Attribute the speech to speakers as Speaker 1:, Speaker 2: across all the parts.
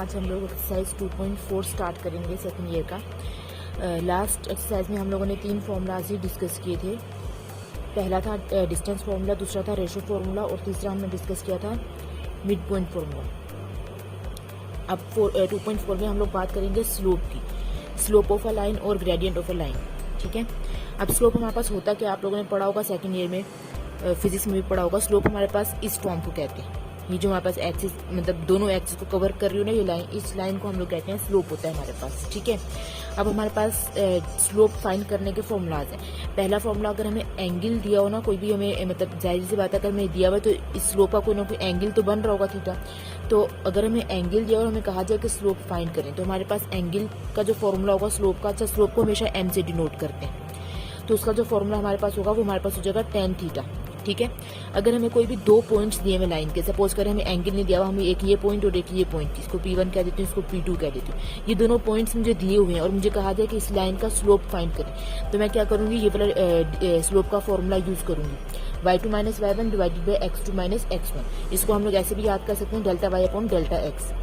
Speaker 1: आज हम लोग एक्सरसाइज 2.4 स्टार्ट करेंगे सेकंड ईयर का। लास्ट एक्सरसाइज में हम लोगों ने 3 फॉर्मूलाज ही डिस्कस किए थे। पहला था डिस्टेंस फार्मूला, दूसरा था रेशो फार्मूला और तीसरा हमने डिस्कस किया था मिड पॉइंट फार्मूला। अब 2.4 में हम लोग बात करेंगे स्लोप की, स्लोप ऑफ अ लाइन और ग्रेडियंट ऑफ अ लाइन। ठीक है, अब स्लोप हमारे पास होता क्या, आप लोगों ने पढ़ा होगा सेकंड ईयर में, फिजिक्स में भी पढ़ा होगा। स्लोप हमारे पास इस फॉर्म को कहते हैं, ये जो हमारे पास एक्सिस मतलब दोनों एक्सिस को कवर कर रही हो ना ये लाइन, इस लाइन को हम लोग कहते हैं स्लोप होता है हमारे पास। ठीक है, अब हमारे पास स्लोप फाइंड करने के फॉर्मूलाज हैं। पहला फॉर्मूला, अगर हमें एंगल दिया हो ना, कोई भी हमें मतलब जाहिर सी बात है अगर हमें दिया हुआ तो इस स्लोप का कोई ना कोई एंगल तो बन रहा होगा थीटा। तो अगर हमें एंगल दिया और हमें कहा जाए कि स्लोप फाइंड करें तो हमारे पास एंगल का जो फॉर्मूला होगा स्लोप का, अच्छा स्लोप को हमेशा एम से डिनोट करते हैं, तो उसका जो फॉर्मूला हमारे पास होगा वो हमारे पास हो जाएगा tan थीटा। ठीक है, अगर हमें कोई भी 2 पॉइंट्स दिए हुए लाइन के, सपोज करें हमें एंगल नहीं दिया हुआ, हमें एक ये पॉइंट और एक ये पॉइंट, इसको P1 कह देती हूँ, इसको P2 कह देती हूँ, ये दोनों पॉइंट्स मुझे दिए हुए हैं और मुझे कहा जाए कि इस लाइन का स्लोप फाइंड करें, तो मैं क्या करूंगी, ये वाला स्लोप का फॉर्मूला यूज करूंगी, y2 minus y1 divided by x2 minus x1। इसको हम लोग ऐसे भी याद कर सकते हैं, delta y upon delta x।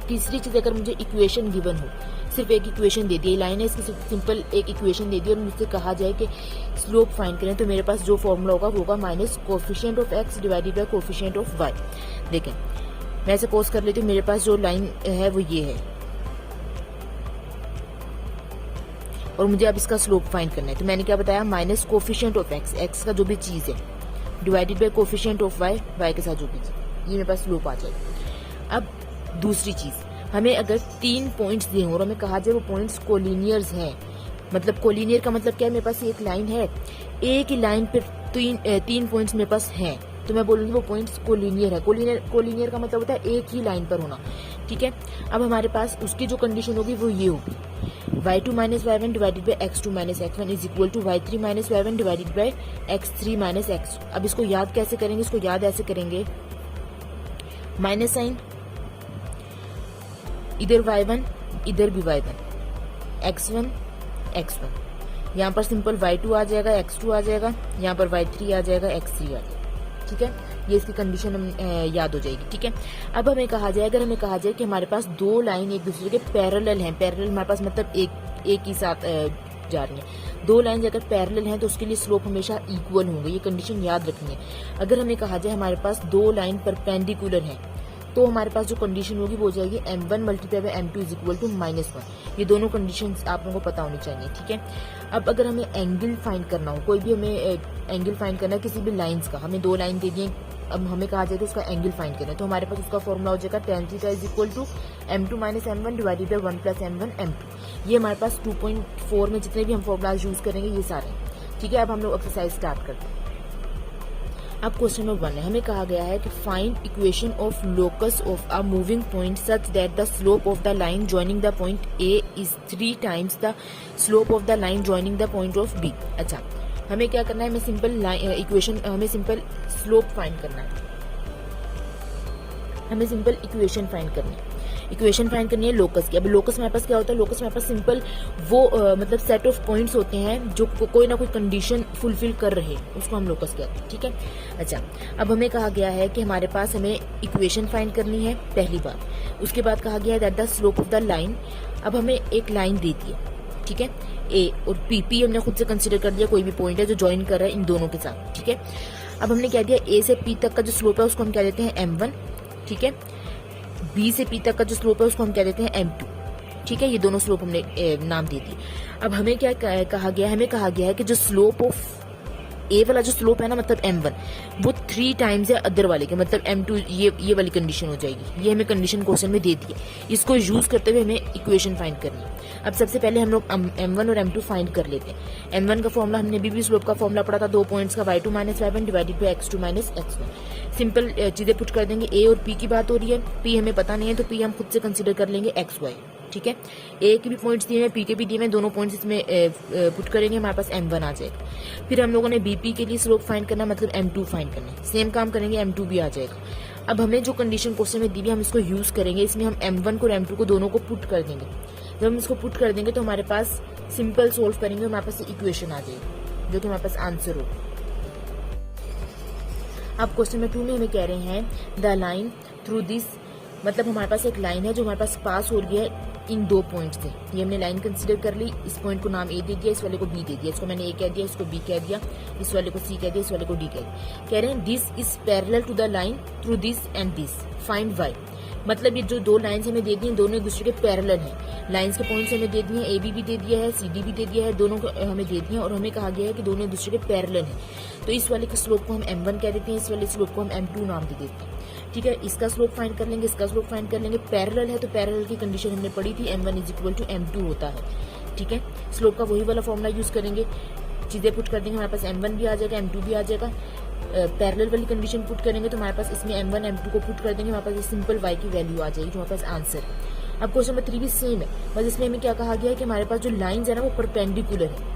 Speaker 1: तीसरी चीज, अगर मुझे इक्वेशन गिवन हो, सिर्फ एक इक्वेशन दे दी, लाइन है इसकी सिर्फ सिंपल एक इक्वेशन दे दी और मुझसे कहा जाए कि स्लोप फाइंड करें, तो मेरे पास जो फॉर्मूला होगा वो होगा minus coefficient of x divided by coefficient of y. देखें, मैं सपोज कर लेती हूँ मेरे पास जो लाइन है वो ये है और मुझे अब इसका स्लोप फाइंड करना है, तो मैंने क्या बताया, minus coefficient of x, x का जो भी चीज है, divided by coefficient of y, y के साथ जो भी चीज, ये मेरे पास स्लोप आ जाएगा। अब दूसरी चीज, हमें अगर 3 पॉइंट्स दिए हों और हमें कहा जाए वो पॉइंट्स कोलिनियर्स हैं, मतलब कोलिनियर का मतलब क्या है, मेरे पास एक लाइन है, एक ही लाइन पर 3 पॉइंट्स मेरे पास हैं, तो मैं बोलूंगी वो पॉइंट्स कोलिनियर है। कोलिनियर का मतलब होता है एक ही लाइन पर होना। ठीक है, अब हमारे पास उसकी जो कंडीशन होगी वो ये होगी, y2 minus y1 divided by x2 minus x1 is equal to y3 minus y1 divided by x3 minus x2। अब इसको याद कैसे करेंगे, इसको याद ऐसे करेंगे, माइनस साइन, इधर y1 इधर भी y1, x1 x1, यहाँ पर सिंपल y2 आ जाएगा, x2 आ जाएगा, यहाँ पर y3 आ जाएगा, x3 आ जाएगा। ठीक है, ये इसकी कंडीशन याद हो जाएगी। ठीक है, अब हमें कहा जाए, अगर हमें कहा जाए कि हमारे पास 2 लाइन एक दूसरे के पैरेलल हैं, पैरेलल हमारे पास मतलब एक ही साथ जा रही हैं, 2 लाइन अगर पैरेलल हैं तो उसके लिए स्लोप हमेशा इक्वल होंगे, ये कंडीशन याद रखनी है। अगर हमें कहा जाए हमारे पास 2 लाइन परपेंडिकुलर हैं तो हमारे पास जो कंडीशन होगी वो हो जाएगी m1 multiply by m2 is equal to -1। ये दोनों कंडीशंस आप लोगों को पता होनी चाहिए। ठीक है, अब अगर हमें एंगल फाइंड करना हो, कोई भी हमें एंगल फाइंड करना है किसी भी लाइंस का, हमें 2 लाइन दे दिए, अब हमें कहा जाए तो उसका एंगल फाइंड करना है, तो हमारे पास उसका फॉर्मूला हो जाएगा tan theta is equal to m2 minus m1 divided by 1 plus m1 m2। ये हमारे पास 2.4 में जितने भी हम फॉर्मूलाज यूज करेंगे ये सारे। ठीक है, अब हम लोग एक्सरसाइज स्टार्ट करते हैं। अब क्वेश्चन नंबर 1 है, हमें कहा गया है कि find equation of locus of a moving point such that the slope of the line joining the point A is 3 times the slope of the line joining the point of B। अच्छा, हमें क्या करना है, हमें simple equation, हमें simple slope find करना है, हमें सिंपल इक्वेशन फाइंड करनी है, इक्वेशन फाइंड करनी है लोकस की। अब लोकस हमारे पास क्या होता है, लोकस हमारे पास सिंपल वो मतलब सेट ऑफ पॉइंट्स होते हैं जो कोई ना कोई कंडीशन फुलफिल कर रहे हैं, उसको हम लोकस कहते हैं। ठीक है, अच्छा, अब हमें कहा गया है कि हमारे पास हमें इक्वेशन फाइंड करनी है पहली बात, उसके बाद कहा गया है that the slope of the line. अब हमें एक लाइन दी थी, ठीक है, ए और पी हमने खुद से कंसिडर कर दिया, कोई भी पॉइंट है जो ज्वाइन कर रहा है इन दोनों के साथ। ठीक है, अब हमने कह दिया ए से पी तक का जो स्लोप है उसको हम कह देते हैं m1। ठीक है, बी से पी तक का जो स्लोप है उसको हम कह देते हैं m2। ठीक है, ये दोनों स्लोप हमने नाम दे दिए। अब हमें क्या कहा गया है, हमें कहा गया है कि जो स्लोप ऑफ ए वाला जो स्लोप है ना, मतलब m1, वो 3 टाइम्स है अदर वाले के, मतलब m2, ये वाली कंडीशन हो जाएगी। ये हमें कंडीशन क्वेश्चन में दे दी है, इसको यूज करते हुए हमें इक्वेशन फाइंड करनी है। अब सबसे पहले हम लोग m1 और m2 फाइंड कर लेते हैं। m1 का फॉर्मूला हमने भी स्लोप का फॉर्मूला पढ़ा था, 2 पॉइंट्स का, y2 minus y1 divided by x2 minus x1। Simple चीजें पुट कर देंगे, a और p की बात हो रही है, p हमें पता नहीं है तो p हम खुद से कंसिडर कर लेंगे xy। ठीक है, ए के भी पॉइंट्स दिए हैं, पी के भी दिए हैं, दोनों पॉइंट्स इसमें पुट करेंगे, हमारे पास m1 आ जाएगा। फिर हम लोगों ने बीपी के लिए स्लोप फाइंड करना, मतलब m2 फाइंड करना है, सेम काम करेंगे, m2 भी आ जाएगा। अब हमें जो कंडीशन क्वेश्चन में दी है हम इसको यूज करेंगे, इसमें हम m1 को और m2 को दोनों को पुट कर देंगे। जब हम इसको पुट कर देंगे तो हमारे पास सिंपल सोल्व करेंगे, हमारे पास इक्वेशन आ जाएगी जो कि हमारे पास आंसर हो। अब क्वेश्चन नंबर 2 में हमें कह रहे हैं द लाइन थ्रू दिस मतलब हमारे पास एक लाइन है जो हमारे पास पास हो रही है इन दो पॉइंट से। ये हमने लाइन कंसीडर कर ली, इस पॉइंट को नाम ए दे दिया, इस वाले को बी दे दिया, इसको मैंने ए कह दिया, इसको बी कह दिया, इस वाले को सी कह दिया, इस वाले को डी कह दिया। कह रहे हैं this is parallel to the line through this and this, find y. मतलब ये जो दो लाइन्स हमें दे दी हैं दोनों एक दूसरे के पैरेलल हैं। लाइन्स के पॉइंट्स हमें दे दिए हैं, ए बी भी दे दिया है, सी डी भी दे दिया है, दोनों को हमें दे दिए हैं और हमें कहा गया है कि दोनों एक दूसरे के पैरेलल हैं। तो इस वाले के स्लोप को हम m1 कह देते हैं, इस वाले स्लोप को हम m2 नाम दे देते हैं। ठीक है, इसका स्लोप फाइंड कर लेंगे, इसका स्लोप फाइंड कर लेंगे। पैरेलल है तो पैरेलल की कंडीशन हमने पढ़ी थी, m1 is equal to m2 होता है। ठीक है, स्लोप का वही वाला फॉर्मूला यूज करेंगे, चीजें पुट कर देंगे, हमारे पास m1 भी आ जाएगा, m2 भी आ जाएगा। पैरेलल वाली कंडीशन पुट करेंगे तो हमारे पास इसमें m1 m2 को पुट कर देंगे, हमारे पास सिंपल y की वैल्यू आ जाएगी, जो हमारे पास आंसर है। अब क्वेश्चन नंबर 3 भी सेम है, बस इसमें हमें क्या कहा गया है कि हमारे पास जो लाइंस है ना वो परपेंडिकुलर है।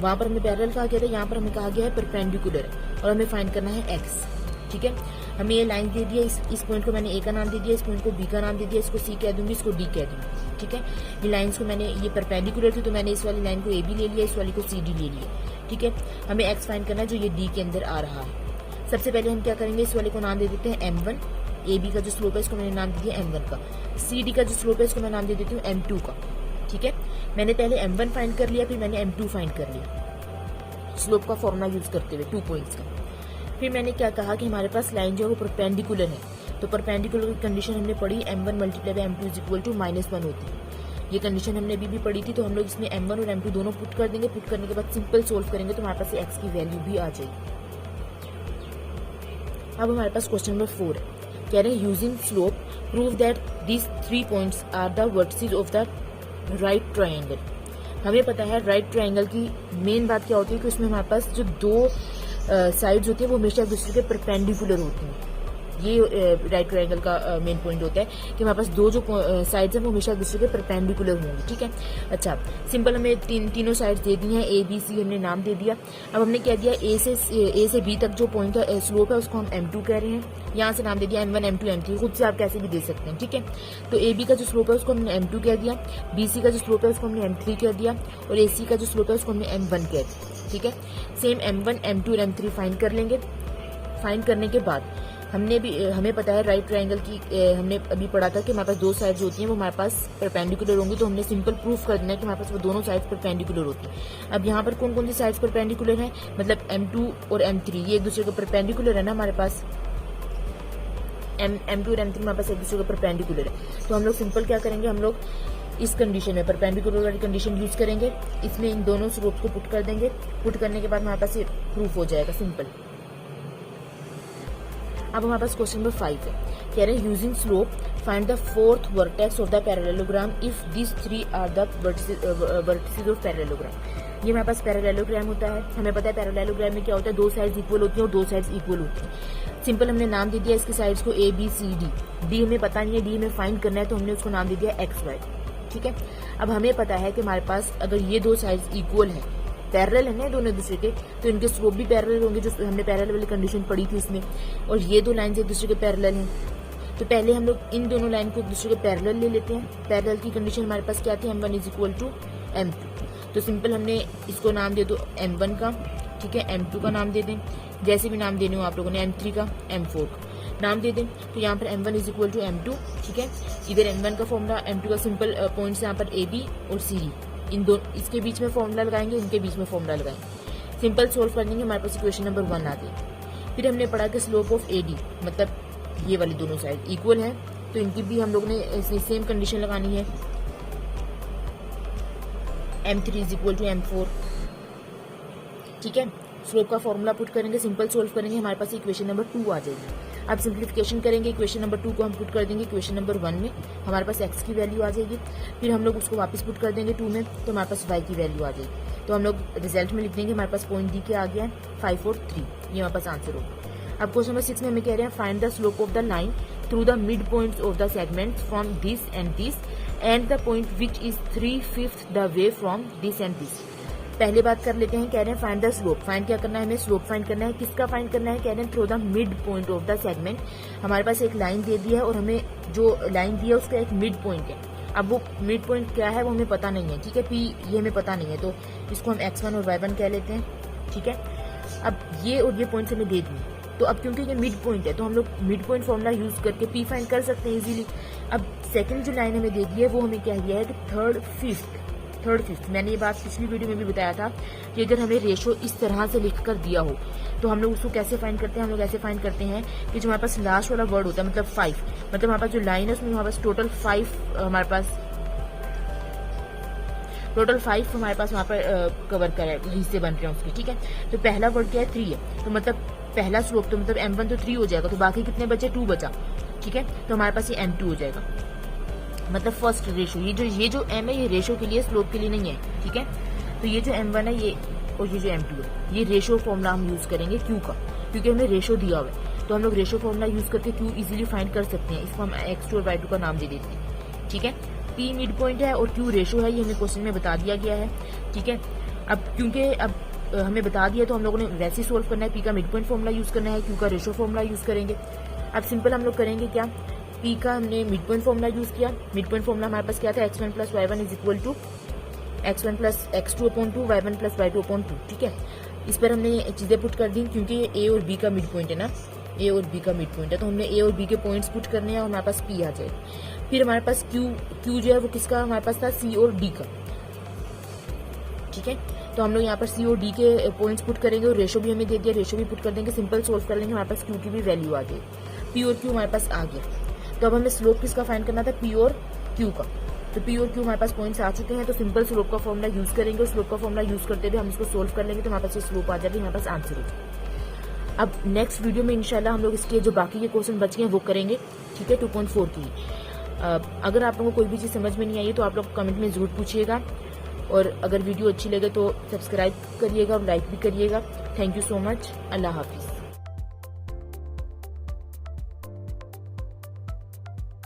Speaker 1: वहां पर हमें पैरेलल कहा गया था, यहाँ पर हमें कहा गया है परपेंडिकुलर है और हमें फाइंड करना है x। ठीक है, हमें ये लाइन दे दिया, इस पॉइंट को मैंने ए का नाम दे दिया, इस पॉइंट को बी का नाम दे दिया, इसको सी कह दूंगी, इसको डी कह दूंगी। ठीक है, ये लाइंस को मैंने, ये परपेंडिकुलर थी तो मैंने इस वाली लाइन को ए बी ले लिया, इस वाली को सी डी ले लिया। ठीक है, हमें एक्स फाइंड करना है जो ये डी के अंदर आ रहा है। सबसे पहले हम क्या करेंगे, इस वाले को नाम दे देते हैं m1, ए बी का जो स्लोप है इसको मैंने नाम दे दिया m1 का, सी डी का जो स्लोप है इसको मैं नाम दे देती हूँ m2 का। ठीक है, मैंने पहले m1 फाइंड कर लिया, फिर मैंने m2 फाइंड कर लिया स्लोप का फॉर्मूला यूज करते हुए 2 पॉइंट्स का। फिर मैंने क्या कहा कि हमारे पास लाइन जो है वो परपेंडिकुलर है, तो परपेंडिकुलर की कंडीशन हमने पढ़ी m1 multiply by m2 is equal to -1 होती है। ये कंडीशन हमने अभी भी पढ़ी थी, तो हम लोग इसमें m1 और m2 दोनों पुट कर देंगे। पुट करने के बाद सिंपल सोल्व करेंगे तो हमारे पास x की वैल्यू भी आ जाएगी। अब हमारे पास क्वेश्चन नंबर 4 है, कह रहे हैं using slope prove that these 3 points are the vertices of the right triangle. हमें पता है राइट ट्रायंगल की मेन बात क्या होती है कि उसमें हमारे पास जो दो साइड्स होती है वो हमेशा एक दूसरे के परपेंडिकुलर होती हैं। ये राइट ट्रायंगल का मेन पॉइंट होता है कि हमारे पास दो जो साइड्स हैं वो हमेशा एक दूसरे के परपेंडिकुलर होंगी। ठीक है, अच्छा सिंपल हमें तीनों साइड्स दे दी हैं, ए बी सी हमने नाम दे दिया। अब हमने क्या दिया, ए से बी तक जो पॉइंट है स्लोप है उसको हम m2 कह रहे हैं, यहाँ से नाम दे दिया m1 m2 m3, खुद से आप कैसे भी दे सकते हैं। ठीक है, तो ए बी का जो स्लोप है उसको हमने m2 कह दिया, बी सी का जो स्लोप है उसको हमने m3 कह दिया और ए सी का जो स्लोप है उसको हमने m1 कह दिया। ठीक है, सेम m1 m2 और m3 फाइंड कर लेंगे। फाइंड करने के बाद हमें पता है राइट ट्रायंगल की हमने अभी पढ़ा था कि हमारे पास दो साइड्स होती हैं वो हमारे पास परपेंडिकुलर होंगी, तो हमने सिंपल प्रूफ कर देना है कि हमारे पास वो दोनों साइड्स परपेंडिकुलर होती हैं। अब यहाँ पर कौन कौन सी साइड्स परपेंडिकुलर हैं, मतलब m2 और m3 ये एक दूसरे को परपेंडिकुलर है ना, हमारे पास m2 और m3 हमारे पास एक दूसरे को परपेंडिकुलर है। तो हम लोग सिंपल क्या करेंगे, हम लोग इस कंडीशन में परपेंडिकुलर वाली कंडीशन यूज करेंगे, इसमें इन दोनों स्लोप को पुट कर देंगे। पुट करने के बाद हमारे पास ये प्रूफ हो जाएगा सिंपल। अब हमारे पास क्वेश्चन नंबर 5 है, कह रहे हैं using slope find the fourth vertex of the parallelogram if this 3 are the vertices of parallelogram. ये हमारे पास पैरेललोग्राम होता है, हमें पता है पैरेललोग्राम में क्या होता है, दो साइड्स इक्वल होती हैं और दो साइड्स इक्वल होती हैं। सिंपल हमने नाम दे दिया इसकी साइड्स को A B C D, D हमें पता नहीं है, डी हमें फाइंड करना है तो हमने उसको नाम दे दिया एक्स वाई। ठीक है, अब हमें पता है कि हमारे पास अगर ये दो साइड्स इक्वल है, पैरेलल है ना दोनों दूसरे के, तो इनके स्लोप भी पैरेलल होंगे, जो हमने पैरेलल वाली कंडीशन पढ़ी थी इसमें। और ये दो लाइन एक दूसरे के पैरेलल हैं, तो पहले हम लोग इन दोनों लाइन को एक दूसरे के पैरेलल ले लेते हैं। पैरेलल की कंडीशन हमारे पास क्या थी, m1 is equal to m2, तो सिंपल हमने इसको नाम दे दो m1 का। ठीक है, m2 का नाम दे दें, जैसे भी नाम देने हो आप लोगों ने, m3 का, m4 का नाम दे दें। तो यहाँ पर m1 is equal to m2। ठीक है, इधर m1 का फॉर्मूला, m2 का सिंपल पॉइंट्स यहाँ पर ए बी और सी डी, इन दोनों इसके बीच में फॉर्मूला लगाएंगे, इनके बीच में फॉर्मूला लगाएंगे। सिंपल सोल्व कर देंगे, हमारे पास इक्वेशन नंबर 1 आ गई। फिर हमने पढ़ा कि स्लोप ऑफ ए डी, मतलब ये वाली दोनों साइड इक्वल है तो इनकी भी हम लोग ने सेम कंडीशन लगानी है, m3 is equal to m4। ठीक है, स्लोप का फॉर्मूला पुट करेंगे, सिंपल सोल्व करेंगे, हमारे पास इक्वेशन नंबर 2 आ जाएगी। अब सिंप्लीफिकेशन करेंगे, इक्वेशन नंबर 2 को हम पुट कर देंगे इक्वेशन नंबर 1 में, हमारे पास x की वैल्यू आ जाएगी। फिर हम लोग उसको वापस पुट कर देंगे 2 में, तो हमारे पास y की वैल्यू आ जाएगी। तो हम लोग रिजल्ट में लिख देंगे, हमारे पास पॉइंट डी के आ गया है 5 और 3, ये हमारे पास आंसर होगा। अब क्वेश्चन नंबर 6 में हमें कह रहे हैं find the slope of the line through the mid points of the segments from this and the point which is 3/5 the way from this and this. पहले बात कर लेते हैं, कह रहे हैं फाइंड द स्लोप। फाइंड क्या करना है, हमें स्लोप फाइंड करना है। किसका फाइंड करना है, कह रहे हैं through the mid point of the segment. हमारे पास एक लाइन दे दी है और हमें जो लाइन दी है उसका एक मिड पॉइंट है। अब वो मिड पॉइंट क्या है वो हमें पता नहीं है। ठीक है, पी ये हमें पता नहीं है, तो इसको हम x1 और y1 कह लेते हैं। ठीक है, अब ये और ये पॉइंट्स हमें दे दी, तो अब क्योंकि ये मिड पॉइंट है तो हम लोग मिड पॉइंट फॉर्मूला यूज करके पी फाइंड कर सकते हैं इजीली। अब सेकंड जो लाइन हमें दे दी है वो हमें क्या दिया है कि थर्ड फिफ्थ। मैंने ये बात पिछली वीडियो में भी बताया था कि अगर हमें रेशो इस तरह से लिख कर दिया हो तो हम लोग उसको कैसे फाइंड करते हैं। हम लोग ऐसे फाइंड करते हैं कि जो हमारे पास लास्ट वाला वर्ड होता है मतलब 5, मतलब हमारे पास जो लाइन है उसमें हमारे पास टोटल 5 हमारे पास वहाँ पर कवर करे हिस्से बन रहे हैं उसके, ठीक है। तो पहला वर्ड क्या है 3 है, तो मतलब पहला स्लोप तो मतलब m1 तो 3 हो जाएगा, तो बाकी कितने बचे 2 बचा, ठीक है। तो हमारे पास ये m2 हो जाएगा, मतलब फर्स्ट रेशो। ये जो m है ये रेशो के लिए स्लोप के लिए नहीं है, ठीक है। तो ये जो m1 है ये और ये जो m2 है ये रेशो फॉर्मूला हम यूज करेंगे q का, क्योंकि हमें रेशो दिया हुआ है तो हम लोग रेशो फॉर्मूला यूज करके q इजीली फाइंड कर सकते हैं। इसको हम x2 और y2 का नाम दे देते हैं, ठीक है। p मिड पॉइंट है और q रेशो है, ये हमें क्वेश्चन में बता दिया गया है, ठीक है। अब क्योंकि अब हमें बता दिया तो हम लोगों ने वैसे ही सोल्व करना है, p का मिड पॉइंट फॉर्मूला यूज करना है, q का रेशो फॉर्मूला यूज करेंगे। अब सिंपल हम लोग करेंगे क्या, p का हमने मिड पॉइंट फॉर्मूला यूज किया। मिड पॉइंट फॉर्मूला हमारे पास क्या था, x1 plus y1 is equal to x1 plus x2 upon 2 y1 plus y2 upon 2, ठीक है। इस पर हमने चीजें पुट कर दी क्योंकि ये a और b का मिड पॉइंट है ना, a और b का मिड पॉइंट है, तो हमने a और b के पॉइंट्स पुट करने हैं और हमारे पास p आ जाएगा। फिर हमारे पास q जो है वो किसका हमारे पास था, c और d का, ठीक है। तो हम लोग यहाँ पर c और d के पॉइंट्स पुट करेंगे और रेशो भी हमें दे दिया, रेशो भी पुट कर देंगे, सिंपल सोल्व कर लेंगे, हमारे पास q की भी वैल्यू आ जाएगी, p और q हमारे पास आ गया। तो अब हमें स्लोप किसका फाइंड करना था, p और q का। तो p और q हमारे पास पॉइंट्स आ चुके हैं, तो सिंपल स्लोप का फॉर्मूला यूज करेंगे और स्लोप का फॉर्मूला यूज करते हुए हम इसको सोल्व कर लेंगे, तो हमारे पास ये स्लोप आ जाएगी, हमारे पास आंसर हो जाएगा। अब नेक्स्ट वीडियो में इंशाल्लाह हम लोग इसके जो बाकी के क्वेश्चन बच गए वो करेंगे, ठीक है, 2.4 की। अगर आप लोगों को कोई भी चीज़ समझ में नहीं आई तो आप लोग कमेंट में जरूर पूछिएगा, और अगर वीडियो अच्छी लगे तो सब्सक्राइब करिएगा और लाइक भी करिएगा। थैंक यू सो मच, अल्लाह हाफिज़।